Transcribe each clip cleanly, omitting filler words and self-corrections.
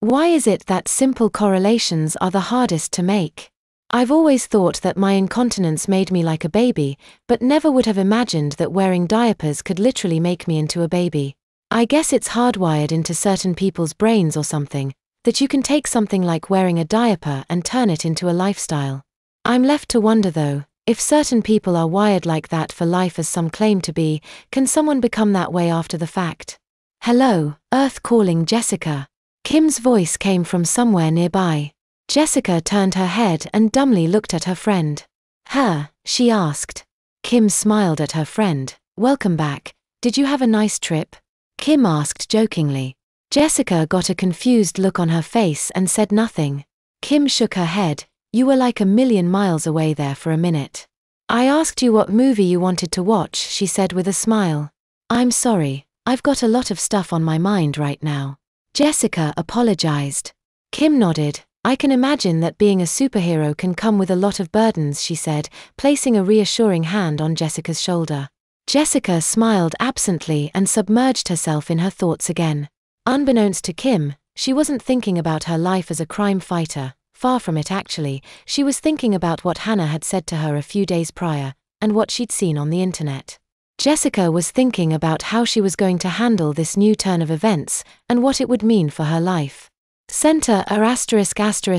Why is it that simple correlations are the hardest to make? I've always thought that my incontinence made me like a baby, but never would have imagined that wearing diapers could literally make me into a baby. I guess it's hardwired into certain people's brains or something, that you can take something like wearing a diaper and turn it into a lifestyle. I'm left to wonder though, if certain people are wired like that for life as some claim to be, can someone become that way after the fact? Hello, Earth calling Jessica. Kim's voice came from somewhere nearby. Jessica turned her head and dumbly looked at her friend. Her, she asked. Kim smiled at her friend. Welcome back. Did you have a nice trip? Kim asked jokingly. Jessica got a confused look on her face and said nothing. Kim shook her head. You were like a million miles away there for a minute. I asked you what movie you wanted to watch, she said with a smile. I'm sorry, I've got a lot of stuff on my mind right now. Jessica apologized. Kim nodded. I can imagine that being a superhero can come with a lot of burdens, she said, placing a reassuring hand on Jessica's shoulder. Jessica smiled absently and submerged herself in her thoughts again. Unbeknownst to Kim, she wasn't thinking about her life as a crime fighter, far from it actually. She was thinking about what Hannah had said to her a few days prior, and what she'd seen on the internet. Jessica was thinking about how she was going to handle this new turn of events, and what it would mean for her life. Center center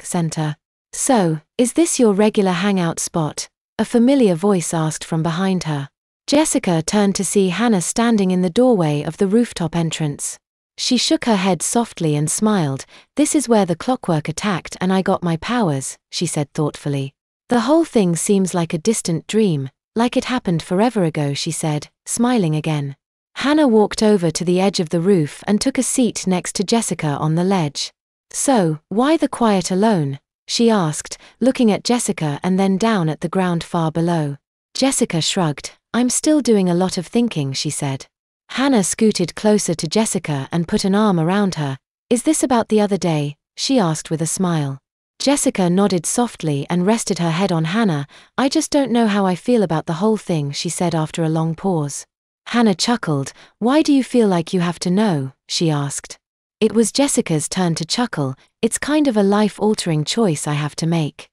center. So, is this your regular hangout spot? A familiar voice asked from behind her. Jessica turned to see Hannah standing in the doorway of the rooftop entrance. She shook her head softly and smiled. This is where the clockwork attacked and I got my powers, she said thoughtfully. The whole thing seems like a distant dream. Like it happened forever ago, she said, smiling again. Hannah walked over to the edge of the roof and took a seat next to Jessica on the ledge. So, why the quiet alone? She asked, looking at Jessica and then down at the ground far below. Jessica shrugged. I'm still doing a lot of thinking, she said. Hannah scooted closer to Jessica and put an arm around her. Is this about the other day? She asked with a smile. Jessica nodded softly and rested her head on Hannah. I just don't know how I feel about the whole thing, she said after a long pause. Hannah chuckled. Why do you feel like you have to know? She asked. It was Jessica's turn to chuckle. It's kind of a life-altering choice I have to make.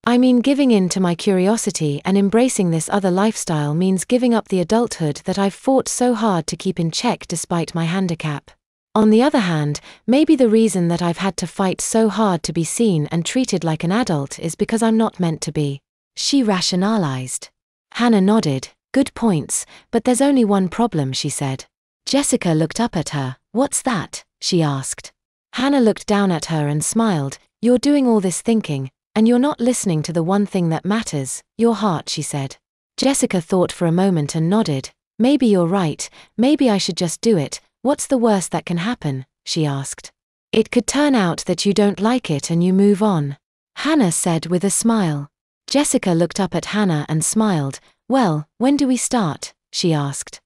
I mean, giving in to my curiosity and embracing this other lifestyle means giving up the adulthood that I've fought so hard to keep in check despite my handicap. On the other hand, maybe the reason that I've had to fight so hard to be seen and treated like an adult is because I'm not meant to be. She rationalized. Hannah nodded. Good points, but there's only one problem, she said. Jessica looked up at her. What's that? She asked. Hannah looked down at her and smiled. You're doing all this thinking, and you're not listening to the one thing that matters, your heart, she said. Jessica thought for a moment and nodded. Maybe you're right, maybe I should just do it. What's the worst that can happen? She asked. It could turn out that you don't like it and you move on. Hannah said with a smile. Jessica looked up at Hannah and smiled. Well, when do we start? She asked.